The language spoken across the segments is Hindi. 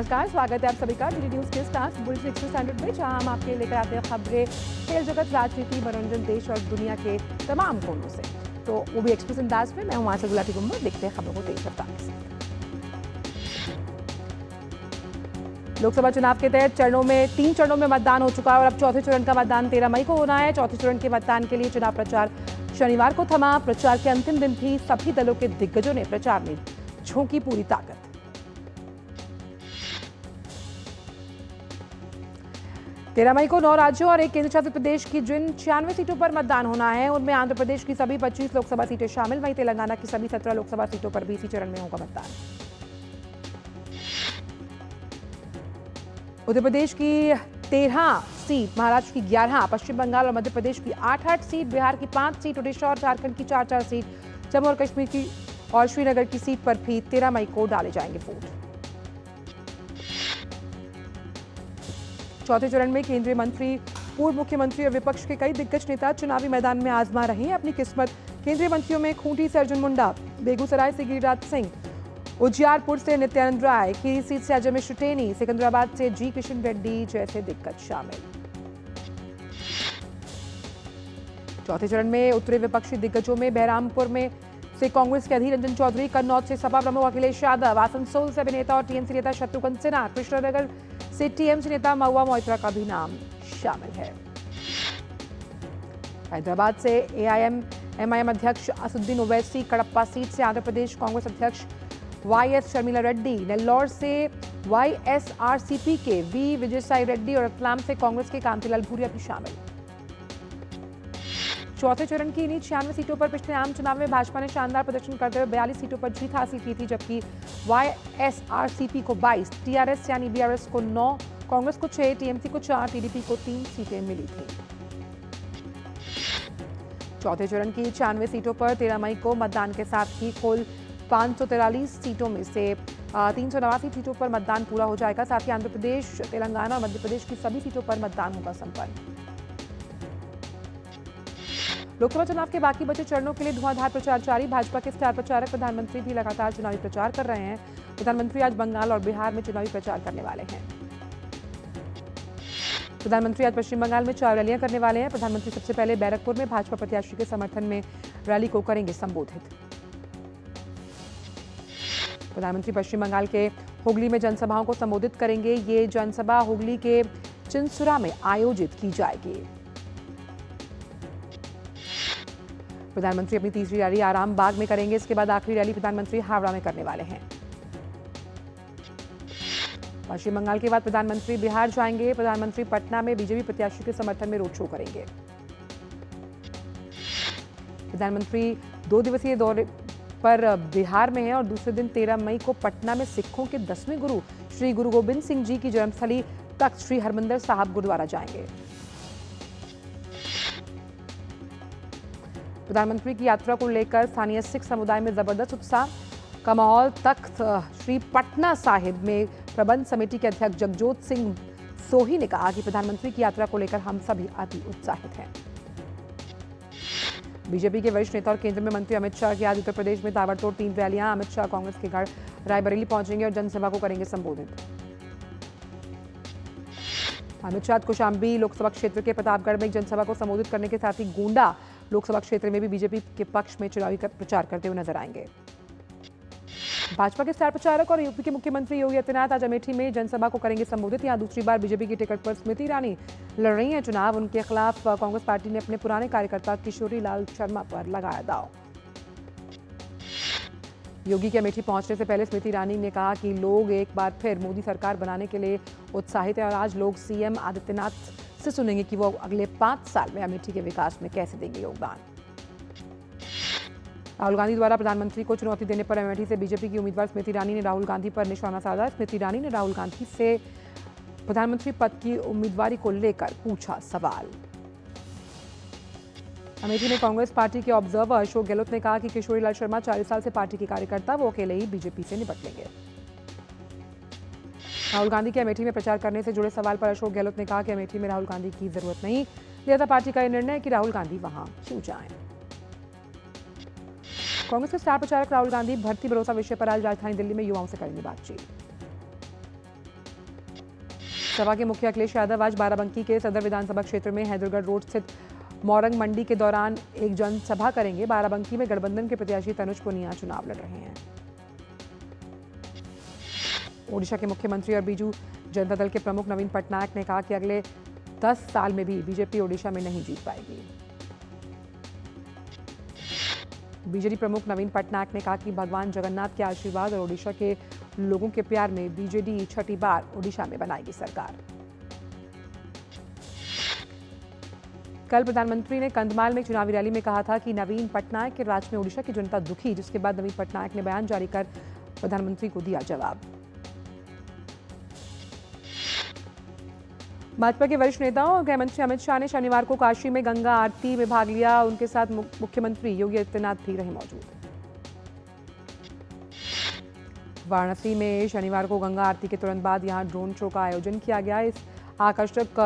नमस्कार, स्वागत है आप सभी का डीडी न्यूज के स्टार्स बुलेटिन एक्सप्रेस स्टैंडर्ड में, जहां हम आपके लेकर आते हैं खबरें खेल जगत, राजनीति, मनोरंजन, देश और दुनिया के तमाम कोनों से। तो वो भी एक्सप्रेस अंदाज में। मैं हूं आशा गुलाटी गुम्बर। देखते हैं खबरों को तेज रफ्तार के साथ। लोकसभा चुनाव के तहत तीन चरणों में मतदान हो चुका है और अब चौथे चरण का मतदान 13 मई को होना है। चौथे चरण के मतदान के लिए चुनाव प्रचार शनिवार को थमा। प्रचार के अंतिम दिन भी सभी दलों के दिग्गजों ने प्रचार में झोंकी पूरी ताकत। 13 मई को 9 राज्यों और एक केंद्र शासित प्रदेश की जिन 96 सीटों पर मतदान होना है, उनमें आंध्र प्रदेश की सभी 25 लोकसभा सीटें शामिल। वहीं तेलंगाना की सभी 17 लोकसभा सीटों पर भी इसी चरण में होगा मतदान। उत्तर प्रदेश की 13 सीट, महाराष्ट्र की 11, पश्चिम बंगाल और मध्य प्रदेश की 8 सीट, बिहार की 5 सीट, उड़ीसा और झारखंड की 4 सीट, जम्मू और कश्मीर की और श्रीनगर की सीट पर भी 13 मई को डाले जाएंगे वोट। चौथे चरण में केंद्रीय मंत्री, पूर्व मुख्यमंत्री और विपक्ष के कई दिग्गज नेता चुनावी मैदान में आजमा रहे हैं अपनी किस्मत। केंद्रीय मंत्रियों में खूंटी से अर्जुन मुंडा, बेगूसराय से गिरिराज सिंह, उजियारपुर से नित्यानंद राय, खीरी सीट से अजय मिश्र टेनी, सिकंदराबाद से जी किशन रेड्डी जैसे दिग्गज शामिल। चौथे चरण में उत्तरी विपक्षी दिग्गजों में बहरामपुर में से कांग्रेस के अधीर रंजन चौधरी, कन्नौज से सपा प्रमुख अखिलेश यादव, आसनसोल से अभिनेता और टीएमसी नेता शत्रुघ्न सिन्हा, कृष्णनगर से टीएमसी नेता महुआ मोइत्रा का भी नाम शामिल है। हैदराबाद से एआईएम अध्यक्ष असदुद्दीन ओवैसी, कडप्पा सीट से आंध्र प्रदेश कांग्रेस अध्यक्ष वाईएस शर्मिला रेड्डी, नेल्लौर से वाईएसआरसीपी के वी विजयसाई रेड्डी और रतलाम से कांग्रेस के कांतिलाल भूरिया भी शामिल। चौथे चरण की इन्हीं 96 सीटों पर पिछले आम चुनाव में भाजपा ने शानदार प्रदर्शन करते हुए 42 सीटों पर जीत हासिल की थी, जबकि वाईएसआरसीपी को 22, टीआरएस यानी बीआरएस को 9, कांग्रेस को 6, टीएमसी को 4, टीडीपी को 3 सीटें मिली थी। चौथे चरण की 96 सीटों पर 13 मई को मतदान के साथ ही कुल 543 सीटों में से 389 सीटों पर मतदान पूरा हो जाएगा। साथ ही आंध्र प्रदेश, तेलंगाना और मध्य प्रदेश की सभी सीटों पर मतदान होगा संपन्न। लोकसभा चुनाव के बाकी बचे चरणों के लिए धुआंधार प्रचार जारी। भाजपा के स्टार प्रचारक प्रधानमंत्री भी लगातार चुनावी प्रचार कर रहे हैं। प्रधानमंत्री आज बंगाल और बिहार में चुनावी प्रचार करने वाले हैं। प्रधानमंत्री आज पश्चिम बंगाल में 4 रैलियां करने वाले हैं। प्रधानमंत्री सबसे पहले बैरकपुर में भाजपा प्रत्याशी के समर्थन में रैली को करेंगे संबोधित। प्रधानमंत्री पश्चिम बंगाल के हुगली में जनसभाओं को संबोधित करेंगे। ये जनसभा हुगली के चिंसुरा में आयोजित की जाएगी। प्रधानमंत्री अपनी तीसरी रैली आराम बाग में करेंगे। इसके बाद आखिरी रैली प्रधानमंत्री हावड़ा में करने वाले हैं। पश्चिम बंगाल के बाद प्रधानमंत्री बिहार जाएंगे। प्रधानमंत्री पटना में बीजेपी प्रत्याशी के समर्थन में रोड शो करेंगे। प्रधानमंत्री 2 दिवसीय दौरे पर बिहार में है और दूसरे दिन 13 मई को पटना में सिखों के 10वें गुरु श्री गुरु गोबिंद सिंह जी की जन्मस्थली तख्त श्री हरमंदिर साहब गुरुद्वारा जाएंगे। प्रधानमंत्री की यात्रा को लेकर स्थानीय सिख समुदाय में जबरदस्त उत्साह का माहौल। तख्त श्री पटना साहिब में प्रबंध समिति के अध्यक्ष जगजोत सिंह सोही ने कहा कि प्रधानमंत्री की यात्रा को लेकर हम सभी अति उत्साहित हैं। बीजेपी के वरिष्ठ नेता और केंद्र में मंत्री अमित शाह की आज उत्तर प्रदेश में ताबड़तोड़ 3 रैलियां। अमित शाह कांग्रेस के गढ़ रायबरेली पहुंचेंगे और जनसभा को करेंगे संबोधित। अमित शाह कौशाम्बी लोकसभा क्षेत्र के प्रतापगढ़ में एक जनसभा को संबोधित करने के साथ ही गोंडा लोकसभा क्षेत्र में भी बीजेपी के पक्ष में चुनावी प्रचार करते हुए नजर आएंगे। भाजपा के स्टार प्रचारक और यूपी के मुख्यमंत्री योगी आदित्यनाथ आज अमेठी में जनसभा को करेंगे संबोधित। यहां दूसरी बार बीजेपी की टिकट पर स्मृति ईरानी लड़ रही हैं चुनाव। उनके खिलाफ कांग्रेस पार्टी ने अपने पुराने कार्यकर्ता किशोरी लाल शर्मा पर लगाया दांव। योगी के अमेठी पहुंचने से पहले स्मृति ईरानी ने कहा कि लोग एक बार फिर मोदी सरकार बनाने के लिए उत्साहित है और आज लोग सीएम आदित्यनाथ से सुनेंगे कि वो अगले 5 साल में अमेठी के विकास में कैसे देंगे योगदान। राहुल गांधी द्वारा प्रधानमंत्री को चुनौती देने पर अमेठी से बीजेपी की उम्मीदवार स्मृति ईरानी ने राहुल गांधी पर निशाना साधा। स्मृति ईरानी ने राहुल गांधी से प्रधानमंत्री पद की उम्मीदवारी को लेकर पूछा सवाल। अमेठी में कांग्रेस पार्टी के ऑब्जर्वर अशोक गहलोत ने कहा कि किशोरी लाल शर्मा 40 साल से पार्टी के कार्यकर्ता, वो अकेले ही बीजेपी से निपट लेंगे। राहुल गांधी के अमेठी में प्रचार करने से जुड़े सवाल पर अशोक गहलोत ने कहा कि अमेठी में राहुल गांधी की जरूरत नहीं, लिहाजा पार्टी का यह निर्णय है कि राहुल गांधी वहां क्यों जाएं। कांग्रेस के स्टार प्रचारक राहुल गांधी भर्ती भरोसा विषय पर आज राजधानी दिल्ली में युवाओं से करेंगे बातचीत। सपा के मुखिया अखिलेश यादव आज बाराबंकी के सदर विधानसभा क्षेत्र में हैदरगढ़ रोड स्थित मोरंग मंडी के दौरान एक जनसभा करेंगे। बाराबंकी में गठबंधन के प्रत्याशी तनुज पुनिया चुनाव लड़ रहे हैं। ओडिशा के मुख्यमंत्री और बीजू जनता दल के प्रमुख नवीन पटनायक ने कहा कि अगले 10 साल में भी बीजेपी ओडिशा में नहीं जीत पाएगी। बीजेडी प्रमुख नवीन पटनायक ने कहा कि भगवान जगन्नाथ के आशीर्वाद और ओडिशा के लोगों के प्यार में बीजेडी छठी बार ओडिशा में बनाएगी सरकार। कल प्रधानमंत्री ने कंधमाल में चुनावी रैली में कहा था कि नवीन पटनायक के राज में ओडिशा की जनता दुखी, जिसके बाद नवीन पटनायक ने बयान जारी कर प्रधानमंत्री को दिया जवाब। भाजपा के वरिष्ठ नेता और गृह मंत्री अमित शाह ने शनिवार को काशी में गंगा आरती में भाग लिया। उनके साथ मुख्यमंत्री योगी आदित्यनाथ भी रहे मौजूद। वाराणसी में शनिवार को गंगा आरती के तुरंत बाद यहां ड्रोन शो का आयोजन किया गया। इस आकर्षक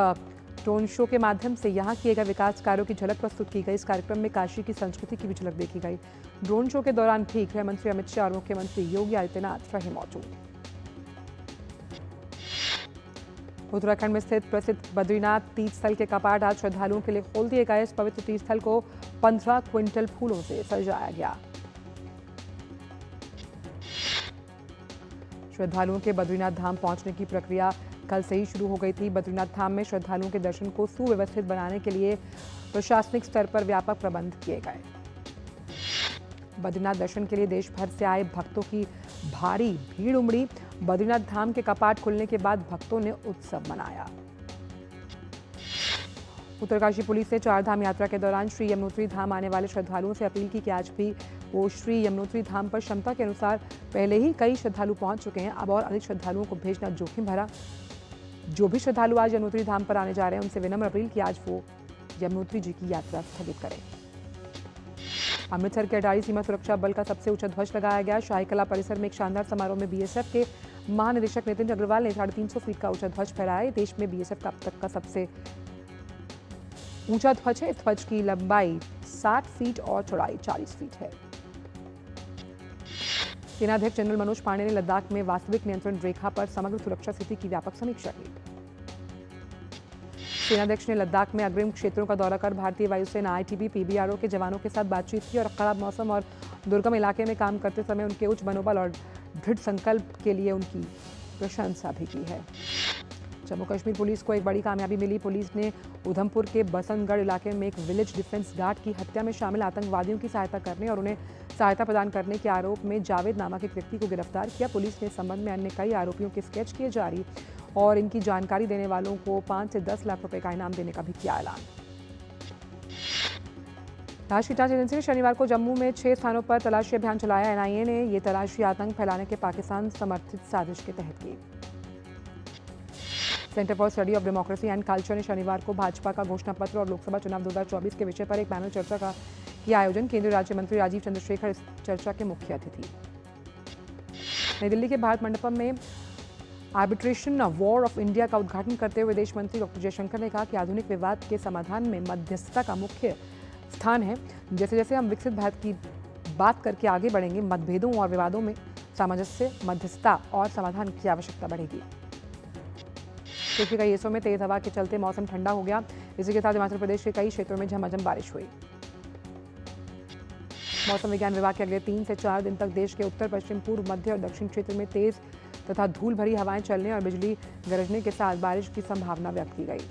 ड्रोन शो के माध्यम से यहां किए गए विकास कार्यों की झलक प्रस्तुत की गई। इस कार्यक्रम में काशी की संस्कृति की भी झलक देखी गई। ड्रोन शो के दौरान भी गृह मंत्री अमित शाह और मुख्यमंत्री योगी आदित्यनाथ रहे मौजूद। उत्तराखंड में स्थित प्रसिद्ध बद्रीनाथ तीर्थ स्थल के कपाट आज श्रद्धालुओं के लिए खोल दिए गए। इस पवित्र तीर्थ स्थल को 15 क्विंटल फूलों से सजाया गया। श्रद्धालुओं के बद्रीनाथ धाम पहुंचने की प्रक्रिया कल से ही शुरू हो गई थी। बद्रीनाथ धाम में श्रद्धालुओं के दर्शन को सुव्यवस्थित बनाने के लिए प्रशासनिक स्तर पर व्यापक प्रबंध किए गए। बद्रीनाथ दर्शन के लिए देश भर से आए भक्तों की भारी भीड़ उमड़ी। बद्रीनाथ धाम के कपाट खुलने के बाद भक्तों ने उत्सव मनाया। उत्तरकाशी पुलिस ने चारधाम यात्रा के दौरान श्री यमुनोत्री धाम आने वाले श्रद्धालुओं से अपील की कि आज भी वो श्री यमुनोत्री धाम पर क्षमता के अनुसार पहले ही कई श्रद्धालु पहुंच चुके हैं। अब और अधिक श्रद्धालुओं को भेजना जोखिम भरा। जो भी श्रद्धालु आज यमुनोत्री धाम पर आने जा रहे हैं उनसे विनम्र अपील कि आज वो यमुनोत्री जी की यात्रा स्थगित करें। अमृतसर के अटारी सीमा सुरक्षा बल का सबसे ऊंचा ध्वज लगाया गया। शाही कला परिसर में एक शानदार समारोह में बीएसएफ के महानिदेशक नितिन अग्रवाल ने 350 फीट का ऊंचा ध्वज फहराया। देश में बीएसएफ का अब तक का सबसे ऊंचा ध्वज है। इस ध्वज की लंबाई 60 फीट और चौड़ाई 40 फीट है। सेनाध्यक्ष जनरल मनोज पांडे ने लद्दाख में वास्तविक नियंत्रण रेखा पर समग्र सुरक्षा स्थिति की व्यापक समीक्षा की। सेनाध्यक्ष ने लद्दाख में अग्रिम क्षेत्रों का दौरा कर भारतीय वायुसेना, आईटीबीपी, पीबीआरओ के जवानों के साथ बातचीत की और खराब मौसम और दुर्गम इलाके में काम करते समय उनके उच्च मनोबल और दृढ़ संकल्प के लिए उनकी प्रशंसा भी की है। जम्मू कश्मीर पुलिस को एक बड़ी कामयाबी मिली। पुलिस ने उधमपुर के बसंतगढ़ इलाके में एक विलेज डिफेंस गार्ड की हत्या में शामिल आतंकवादियों की सहायता करने और उन्हें सहायता प्रदान करने के आरोप में जावेद नामक एक व्यक्ति को गिरफ्तार किया। पुलिस ने इस संबंध में अन्य कई आरोपियों के स्केच किए जारी और इनकी जानकारी देने वालों को 5 से 10 लाख रुपए का इनाम देने का भी किया ऐलान। राष्ट्रीय जांच एजेंसी ने शनिवार को जम्मू में 6 स्थानों पर तलाशी अभियान चलाया। एनआईए ने यह तलाशी आतंक फैलाने के पाकिस्तान समर्थित साजिश के तहत की। Centre for study of democracy and culture ने शनिवार को भाजपा का घोषणा पत्र और लोकसभा चुनाव 2024 के विषय पर एक पैनल चर्चा का किया आयोजन। केंद्रीय राज्य मंत्री राजीव चंद्रशेखर इस चर्चा के मुख्य अतिथि। नई दिल्ली के भारत मंडपम में आर्बिट्रेशन वॉर ऑफ इंडिया का उद्घाटन करते हुए विदेश मंत्री डॉक्टर जयशंकर ने कहा कि आधुनिक विवाद के समाधान में मध्यस्थता का मुख्य स्थान है। जैसे जैसे हम विकसित भारत की बात करके आगे बढ़ेंगे, मतभेदों और विवादों में सामंजस्य, मध्यस्थता और समाधान की आवश्यकता बढ़ेगी। क्योंकि कई हिस्सों में तेज हवा के चलते मौसम ठंडा हो गया। इसी के साथ हिमाचल प्रदेश के कई क्षेत्रों में झमाझम बारिश हुई। मौसम विज्ञान विभाग के अगले 3 से 4 दिन तक देश के उत्तर, पश्चिम, पूर्व, मध्य और दक्षिण क्षेत्र में तेज तथा धूल भरी हवाएं चलने और बिजली गरजने के साथ बारिश की संभावना व्यक्त की गई।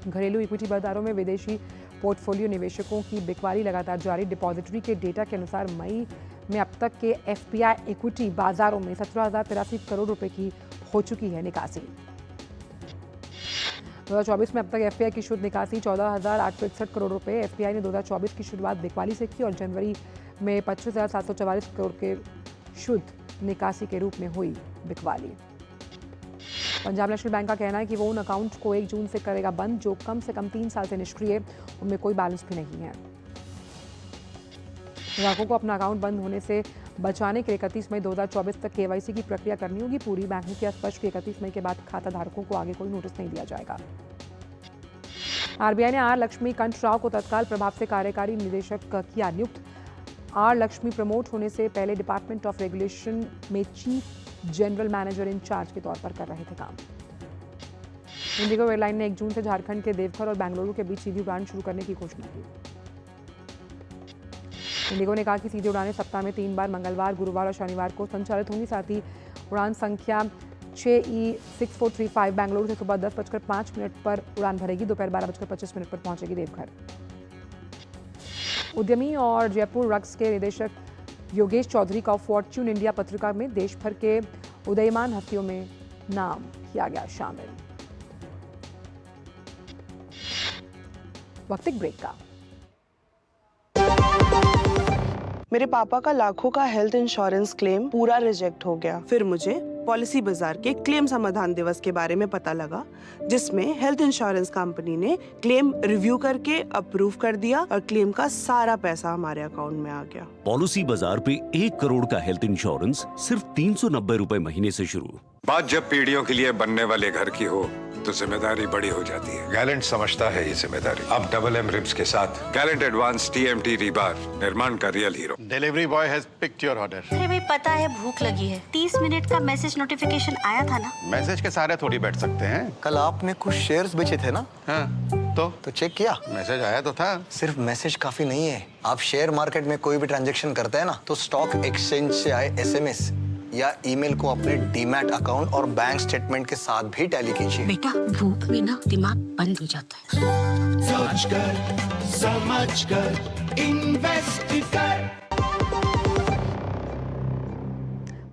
घरेलू इक्विटी बाजारों में विदेशी पोर्टफोलियो निवेशकों की बिकवाली लगातार जारी। डिपॉजिटरी के डेटा के अनुसार मई में अब तक के एफपीआई इक्विटी बाजारों में 17,083 करोड़ रुपए की हो चुकी है निकासी। 2024 में अब तक एफपीआई की शुद्ध निकासी 14,861 करोड़ रुपए। एफपीआई ने 2024 की शुरुआत बिकवाली से की और जनवरी में 25,744 करोड़ के शुद्ध निकासी के रूप में हुई बिकवाली। पंजाब नेशनल बैंक का कहना है कि वो उन अकाउंट को 1 जून से करेगा बंद जो कम से कम 3 साल से निष्क्रिय, उनमें कोई बैलेंस भी नहीं है। ग्राहकों को अपना अकाउंट बंद होने से बचाने के लिए 31 मई 2024 तक केवाईसी की प्रक्रिया करनी होगी। पूरी बैंक ने किया स्पष्ट कि 31 मई के बाद खाता धारकों को आगे कोई नोटिस नहीं दिया जाएगा। आरबीआई ने आर लक्ष्मी कंठ राव को तत्काल प्रभाव से कार्यकारी निदेशक किया नियुक्त। आर लक्ष्मी प्रमोट होने से पहले डिपार्टमेंट ऑफ रेगुलेशन में चीफ जनरल मैनेजर इंचार्ज के तौर पर कर रहे थे काम। इंडिगो एयरलाइन ने 1 जून से झारखंड के देवघर और बेंगलुरु के बीच सीधी उड़ान शुरू करने की घोषणा की। इंडिगो ने कहा कि सीधी उड़ानें सप्ताह में 3 बार मंगलवार, गुरुवार और शनिवार को संचालित होंगी। साथ ही उड़ान संख्या 6E6435 बेंगलुरु से सुबह 10:05 पर उड़ान भरेगी, दोपहर 12:25 पर पहुंचेगी देवघर। उद्यमी और जयपुर रक्स के निदेशक योगेश चौधरी का फॉर्च्यून इंडिया पत्रिका में देश भर के उदयमान हस्तियों में नाम किया गया शामिल। वक्त एक ब्रेक का। मेरे पापा का लाखों का हेल्थ इंश्योरेंस क्लेम पूरा रिजेक्ट हो गया। फिर मुझे पॉलिसी बाजार के क्लेम समाधान दिवस के बारे में पता लगा, जिसमें हेल्थ इंश्योरेंस कंपनी ने क्लेम रिव्यू करके अप्रूव कर दिया और क्लेम का सारा पैसा हमारे अकाउंट में आ गया। पॉलिसी बाजार पे 1 करोड़ का हेल्थ इंश्योरेंस सिर्फ 390 रुपए महीने से शुरू। बात जब पीढ़ियों के लिए बनने वाले घर की हो तो जिम्मेदारी बड़ी हो जाती है। गैलेंट समझता है ये जिम्मेदारी। अब डबल एम रिब्स के साथ गैलेंट एडवांस TMT रीबार, निर्माण का real hero. Delivery boy has picked your order. अरे भाई पता है भूख लगी है। 30 मिनट का मैसेज नोटिफिकेशन आया था ना। मैसेज के सारे थोड़ी बैठ सकते हैं। कल आपने कुछ शेयर्स बेचे थे ना? हाँ, तो चेक किया? मैसेज आया तो था। सिर्फ मैसेज काफी नहीं है। आप शेयर मार्केट में कोई भी ट्रांजैक्शन करते हैं ना, तो स्टॉक एक्सचेंज से आए SMS या ईमेल को अपने डीमैट अकाउंट और बैंक स्टेटमेंट के साथ भी टैली कीजिए। बेटा भूख में ना दिमाग बंद हो जाता है। समझ कर इन्वेस्ट कर।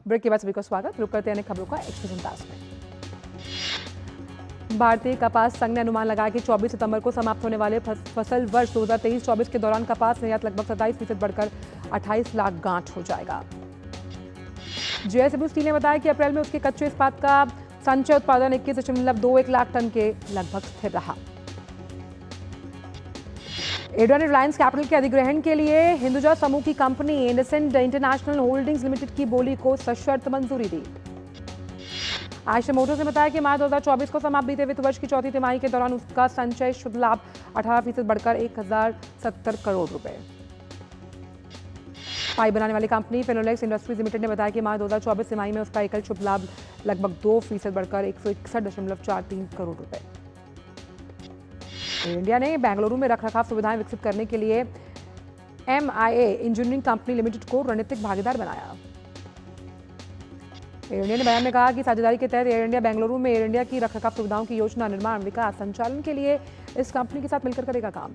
ब्रेक के बाद सभी को स्वागत। रुक करते हैं खबरों का एक्सप्रेस अंदाज में। भारतीय कपास संघ ने अनुमान लगाया कि 24 सितंबर को समाप्त होने वाले फसल वर्ष 2023-24 के दौरान कपास निर्यात लगभग 27% बढ़कर 28 लाख गांठ हो जाएगा। JSW स्टील ने बताया कि अप्रैल में उसके कच्चे इस्पात का संचय उत्पादन 21.21 लाख टन के लगभग स्थिर रहा। एडुआ ने रिलायंस कैपिटल के अधिग्रहण के लिए हिंदुजा समूह की company IndusInd international holdings limited की बोली को सशर्त मंजूरी दी। आयशर मोटर्स ने बताया कि मार्च 2024 को समाप्त बीते वित्त वर्ष की चौथी तिमाही के दौरान उसका संचय शुद्ध लाभ 18% बढ़कर 1070 करोड़ रुपए। पाइप बनाने वाली कंपनी फेनोलेक्स इंडस्ट्रीज लिमिटेड ने बताया कि मार्च 2024 तिमाही में उसका एकल शुद्ध लाभ लगभग 2% बढ़कर 161.43 करोड़ रुपए। एयर इंडिया ने बेंगलुरु में रखरखाव सुविधाएं विकसित करने के लिए MIA इंजीनियरिंग कंपनी लिमिटेड को रणनीतिक भागीदार बनाया। एयर इंडिया ने बयान में कहा कि साझेदारी के तहत एयर इंडिया बेंगलुरु में एयर इंडिया की रखरखाव सुविधाओं की योजना, निर्माण, विकास, संचालन के लिए इस कंपनी के साथ मिलकर करेगा काम।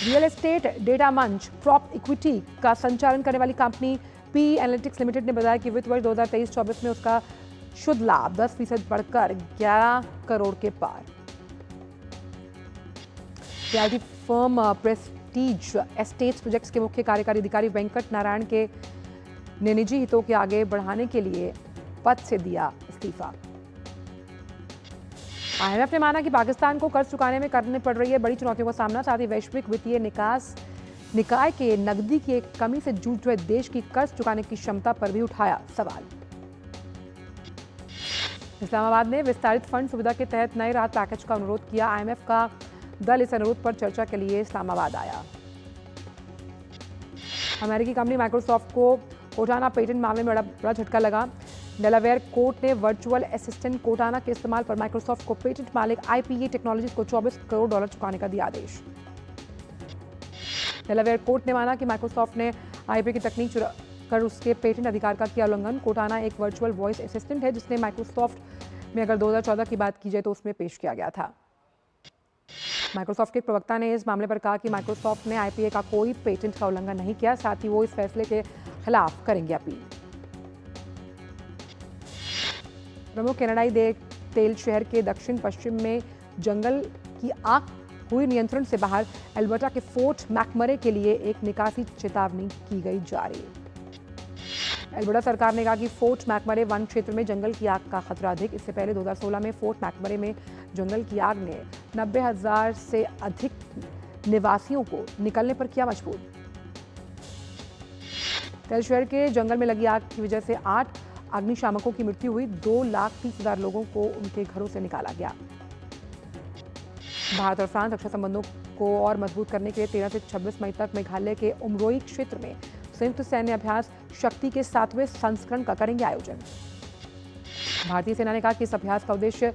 रियल एस्टेट डेटा मंच प्रॉप इक्विटी का संचालन करने वाली कंपनी PE एनालिटिक्स लिमिटेड ने बताया कि वित्त वर्ष 2023-24 में उसका शुद्ध लाभ 10% बढ़कर 11 करोड़ के पार। Realty firm Prestige Estates Projects के मुख्य कार्यकारी अधिकारी वेंकट नारायण के ने निजी हितों के आगे बढ़ाने के लिए पद से दिया इस्तीफा। IMF ने माना कि पाकिस्तान को कर्ज चुकाने में करने पड़ रही है बड़ी चुनौतियों का सामना। साथ ही वैश्विक वित्तीय निकाय के नकदी की कमी से जूझ रहे देश की कर्ज चुकाने की क्षमता पर भी उठाया सवाल। इस्लामाबाद ने विस्तारित फंड सुविधा के तहत नए राहत पैकेज का अनुरोध किया। IMF का दल इस अनुरोध पर चर्चा के लिए इस्लामाबाद आया। अमेरिकी कंपनी माइक्रोसॉफ्ट को कोटाना पेटेंट मामले में बड़ा झटका लगा। डेलावेयर कोर्ट ने वर्चुअल असिस्टेंट कोटाना के इस्तेमाल पर माइक्रोसॉफ्ट को पेटेंट मालिक IPA टेक्नोलॉजीज को $24 करोड़ चुकाने का दिया आदेश। डेलावेयर कोर्ट ने माना कि माइक्रोसॉफ्ट ने IPA की तकनीक चुरा कर उसके पेटेंट अधिकार का किया उल्लंघन। कोटाना एक वर्चुअल वॉइस असिस्टेंट है जिसने माइक्रोसॉफ्ट में अगर 2014 की बात की जाए तो उसमें पेश किया गया था। माइक्रोसॉफ्ट के प्रवक्ता ने इस मामले पर कहा कि माइक्रोसॉफ्ट ने IPA का कोई पेटेंट का उल्लंघन नहीं किया, साथ ही वो इस फैसले के खिलाफ करेंगे अपील। प्रमुख कनाडाई तेल शहर के दक्षिण पश्चिम में जंगल की आग हुई नियंत्रण से बाहर। एल्बर्टा के फोर्ट मैकमरे के लिए एक निकासी चेतावनी की गई जारी। एल्बर्टा सरकार ने कहा कि फोर्ट मैकमरे वन क्षेत्र में जंगल की आग का खतरा अधिक। इससे पहले 2016 में फोर्ट मैकमरे में जंगल की आग ने 90,000 से अधिक निवासियों को निकलने पर किया मजबूर। तेल शहर के जंगल में लगी आग की वजह से 8 अग्निशामकों की मृत्यु हुई। 2,30,000 लोगों को उनके घरों से निकाला गया। भारत और फ्रांस रक्षा संबंधों को और मजबूत करने के लिए 13 से 26 मई तक मेघालय के उमरोई क्षेत्र में संयुक्त सैन्य अभ्यास शक्ति के 7वें संस्करण का करेंगे आयोजन। भारतीय सेना ने कहा कि इस अभ्यास का उद्देश्य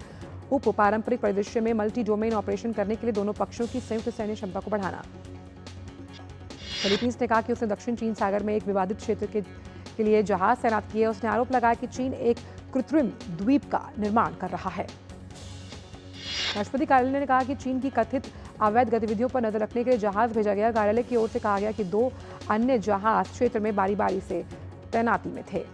उप पारंपरिक परिदृश्य में मल्टी डोमेन ऑपरेशन करने के लिए दोनों पक्षों की संयुक्त सैन्य क्षमता को बढ़ाना। फिलीपींस ने कहा कि उसने दक्षिण चीन सागर में एक विवादित क्षेत्र के लिए जहाज तैनात किए। उसने आरोप लगाया कि चीन एक कृत्रिम द्वीप का निर्माण कर रहा है। राष्ट्रपति कार्यालय ने कहा कि चीन की कथित अवैध गतिविधियों पर नजर रखने के लिए जहाज भेजा गया। कार्यालय की ओर से कहा गया कि 2 अन्य जहाज क्षेत्र में बारी बारी से तैनाती में थे।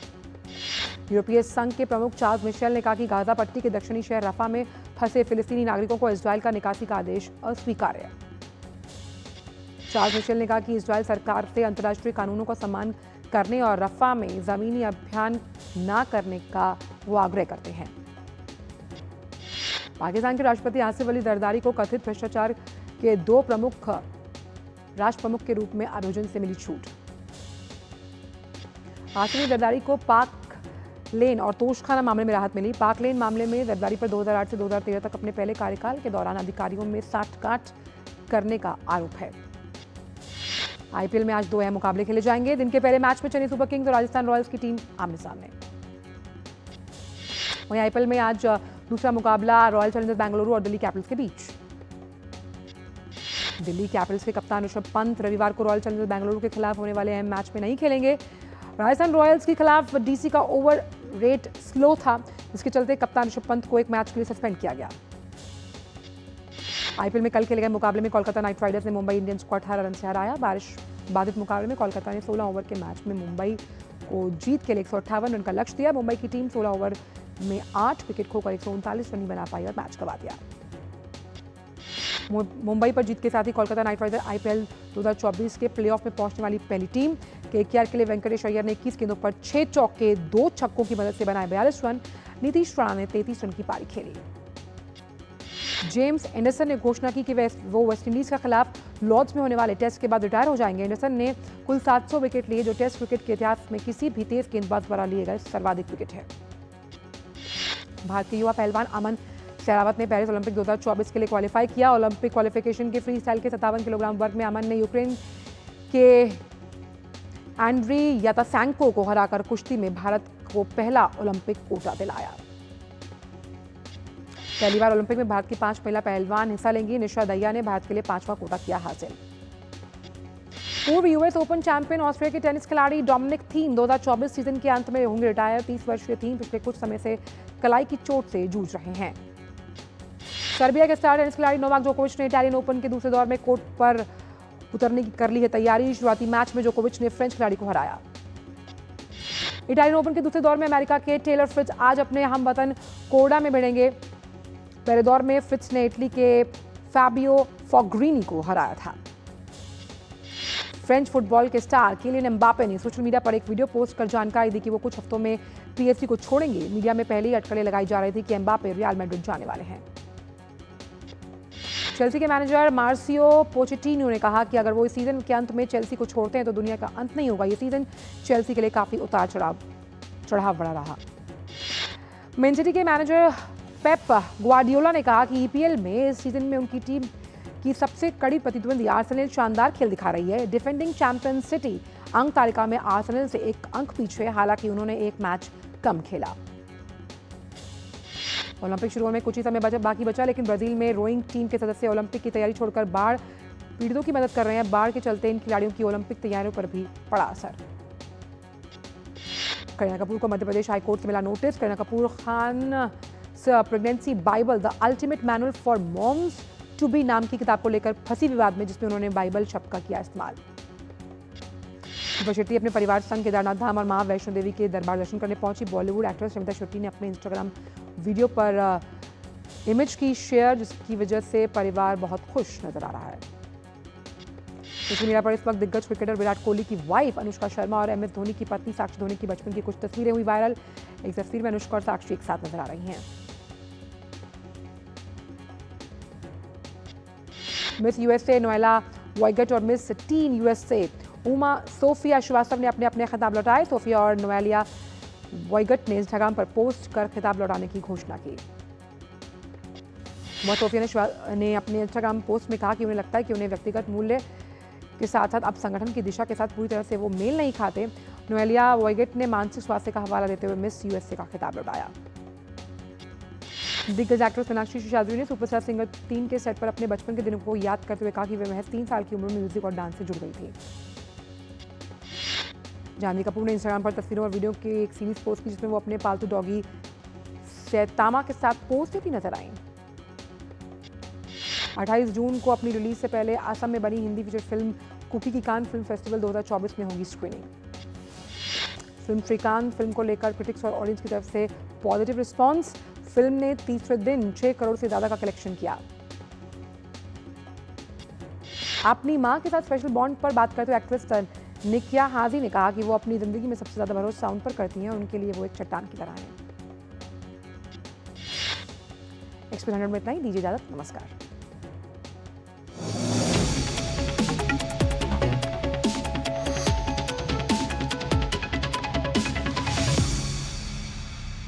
यूरोपीय संघ के प्रमुख चार्ल्स मिशेल ने कहा कि गाजा पट्टी के दक्षिणी शहर रफा में फंसे फिलिस्तीनी नागरिकों को इजरायल का निकासी का आदेश अस्वीकार्य। चार्ल्स मिशेल ने कहा कि इजरायल सरकार से अंतर्राष्ट्रीय कानूनों का सम्मान करने और रफा में जमीनी अभियान न करने का वो आग्रह करते हैं। पाकिस्तान के राष्ट्रपति आसिफ अली जरदारी को कथित भ्रष्टाचार के 2 राष्ट्र प्रमुख के रूप में आयोजन से मिली छूट। आसिफ अली जरदारी को पाक लेन और तोशखाना मामले में राहत मिली। पाक लेन मामले में जरदारी पर 2008 से 2013 तक अपने पहले कार्यकाल के दौरान अधिकारियों में साठगांठ करने का आरोप है। आईपीएल में आज 2 अहम मुकाबले खेले जाएंगे। दिन के पहले मैच में चेन्नई सुपर किंग्स और राजस्थान रॉयल्स की टीम आमने सामने। वहीं आईपीएल में आज दूसरा मुकाबला रॉयल चैलेंजर्स बेंगलुरु और दिल्ली कैपिटल्स के बीच। दिल्ली कैपिटल्स के कप्तान ऋषभ पंत रविवार को रॉयल चैलेंजर्स बेंगलुरु के खिलाफ होने वाले अहम मैच में नहीं खेलेंगे। राजस्थान रॉयल्स के खिलाफ डीसी का ओवर रेट स्लो था, जिसके चलते कप्तान ऋषभ पंत को एक मैच के लिए सस्पेंड किया गया। आईपीएल में कल खेले गए मुकाबले में कोलकाता नाइट राइडर्स ने मुंबई इंडियंस को 18 रन से हराया। बारिश बाधित मुकाबले में कोलकाता ने 16 ओवर के मैच में मुंबई को जीत के लिए 158 रन का लक्ष्य दिया। मुंबई की टीम 16 ओवर में 8 विकेट खोकर 139 रन ही बना पाई और मैच गंवा दिया। मुंबई पर जीत के साथ ही कोलकाता नाइट राइडर्स आईपीएल 2024 के प्लेऑफ में पहुंचने वाली पहली टीम। केकेआर के लिए वेंकटेश अय्यर ने 21 गेंदों पर 6 चौके 2 छक्कों की मदद से बनाए 42 रन। नीतीश राणा ने 33 रन की पारी खेली। जेम्स एंडरसन ने घोषणा की कि वो वेस्टइंडीज के खिलाफ लॉर्ड्स में होने वाले टेस्ट के बाद रिटायर हो जाएंगे। एंडरसन ने कुल 700 विकेट लिए, जो टेस्ट क्रिकेट के इतिहास में किसी भी तेज गेंदबाज द्वारा लिए गए सर्वाधिक विकेट है। भारत के युवा पहलवान अमन सहरावत ने पेरिस ओलंपिक 2024 के लिए क्वालिफाई किया। ओलंपिक क्वालिफिकेशन के फ्री स्टाइल के 57 किलोग्राम वर्ग में अमन ने यूक्रेन के एंड्री यातासेंको को हराकर कुश्ती में भारत को पहला ओलंपिक कोटा दिलाया। पहली बार ओलंपिक में भारत की 5 महिला पहलवान हिस्सा लेंगी। निशा दहिया ने भारत के लिए 5वां कोटा किया हासिल। पूर्व यूएस ओपन चैंपियन ऑस्ट्रेलिया के टेनिस खिलाड़ी डोमिनिक थीम 2024 सीजन के अंत में होंगे रिटायर। 30 वर्षीय थीम पिछले कुछ समय से कलाई की चोट से जूझ रहे हैं। सर्बिया के स्टार टेनिस खिलाड़ी नोवाक जोकोविच ने इटालियन ओपन के दूसरे दौर में कोर्ट पर उतरने की कर ली है तैयारी। शुरुआती मैच में जोकोविच ने फ्रेंच खिलाड़ी को हराया। इटालियन ओपन के दूसरे दौर में अमेरिका के टेलर फ्रिट्ज आज अपने हमवतन कोर्डा में भिड़ेंगे। पहले दौर में फ्रिट्ज ने इटली के फैबियो फोग्रीनी को हराया था। फ्रेंच फुटबॉल के स्टार किलियन एम्बापे ने सोशल मीडिया पर एक वीडियो पोस्ट कर जानकारी दी कि वो कुछ हफ्तों में पीएसजी को छोड़ेंगे। मीडिया में पहले ही अटकलें लगाई जा रही थी कि एम्बापे रियल मैड्रिड जाने वाले हैं। चेल्सी के मैनेजर मार्सियो पोचेटिनो ने कहा कि अगर वो इस सीजन के अंत में चेल्सी को छोड़ते हैं तो दुनिया का अंत नहीं होगा। ये सीजन चेल्सी के लिए काफी उतार चढ़ाव बड़ा रहा। मैन सिटी के मैनेजर पेप ग्वार्डियोला ने कहा कि ईपीएल में इस सीजन में उनकी टीम की सबसे कड़ी प्रतिद्वंदी आर्सेनल शानदार खेल दिखा रही है। डिफेंडिंग चैंपियन सिटी अंक तालिका में आर्सेनल से 1 अंक पीछे, हालांकि उन्होंने 1 मैच कम खेला। ओलंपिक शुरू होने में कुछ ही समय बाकी बचा, लेकिन ब्राजील में रोइंग टीम के सदस्य ओलंपिक की तैयारी छोड़कर बाढ़ पीड़ितों की मदद कर रहे हैं। बाढ़ के चलते इन खिलाड़ियों की ओलंपिक तैयारियों पर भी पड़ा असर। करीना कपूर को मध्य प्रदेश हाईकोर्ट से मिला notice. Kareena Kapoor Khan pregnancy bible the ultimate manual for moms to be नाम की किताब को लेकर फंसी विवाद में, जिसमें उन्होंने बाइबल शब्द का किया इस्तेमाल। शेट्टी अपने परिवार संग केदारनाथ धाम और मां वैष्णो देवी के दरबार दर्शन करने पहुंची। बॉलीवुड एक्ट्रेस शमिता शेट्टी ने अपने इंस्टाग्राम वीडियो पर इमेज की शेयर, जिसकी वजह से परिवार बहुत खुश नजर आ रहा है। सोशल मीडिया पर इस वक्त दिग्गज क्रिकेटर विराट कोहली की वाइफ अनुष्का शर्मा और MS धोनी की पत्नी साक्षी धोनी की बचपन की कुछ तस्वीरें हुई वायरल। एक तस्वीर में अनुष्का और साक्षी एक साथ नजर आ रही हैं। मिस यूएसए नोएला वॉयगट और miss teen USA Uma Sofia Srivastava ने अपने अपने खिताब लौटाए। सोफिया और नोएलिया वॉयगट ने इंस्टाग्राम पर पोस्ट कर खिताब लौटाने की घोषणा की। उमा सोफिया ने अपने इंस्टाग्राम पोस्ट में कहा कि उन्हें लगता है कि उन्हें व्यक्तिगत मूल्य के साथ साथ अब संगठन की दिशा के साथ पूरी तरह से वो मेल नहीं खाते। नोएलिया वॉयगेट ने मानसिक स्वास्थ्य का हवाला देते हुए मिस यूएसए का खिताब लौटाया। दिग्गज एक्ट्रेस मीनाक्षी शेषाद्री ने सुपरस्टार सिंगर 3 के सेट पर अपने बचपन के दिनों को याद करते हुए कहा कि वे महज 3 साल की उम्र में म्यूजिक और डांस से जुड़ गई थी। जानवी कपूर ने इंस्टाग्राम पर तस्वीरों और वीडियो की एक सीरीज पोस्ट की जिसमें वो अपने पालतू डॉगी सैतामा के साथ पोस्ट देती नजर आईं। 28 जून को अपनी रिलीज से पहले असम में बनी हिंदी फीचर फिल्म कुकी की कान फिल्म फेस्टिवल 2024 में होगी स्क्रीनिंग। फिल्म श्रीकांत फिल्म को लेकर क्रिटिक्स और ऑडियंस की तरफ से पॉजिटिव रिस्पांस। फिल्म ने तीसरे दिन 6 करोड़ से ज्यादा का कलेक्शन किया। अपनी मां के साथ स्पेशल बॉन्ड पर बात करते हुए एक्ट्रेस निकिया हाजी ने कहा कि वो अपनी जिंदगी में सबसे ज्यादा भरोसा उन पर करती हैं और उनके लिए वो एक चट्टान की तरह हैं। एक्सप्रेस 100 में इतना ही। दीजिए इजाजत। नमस्कार।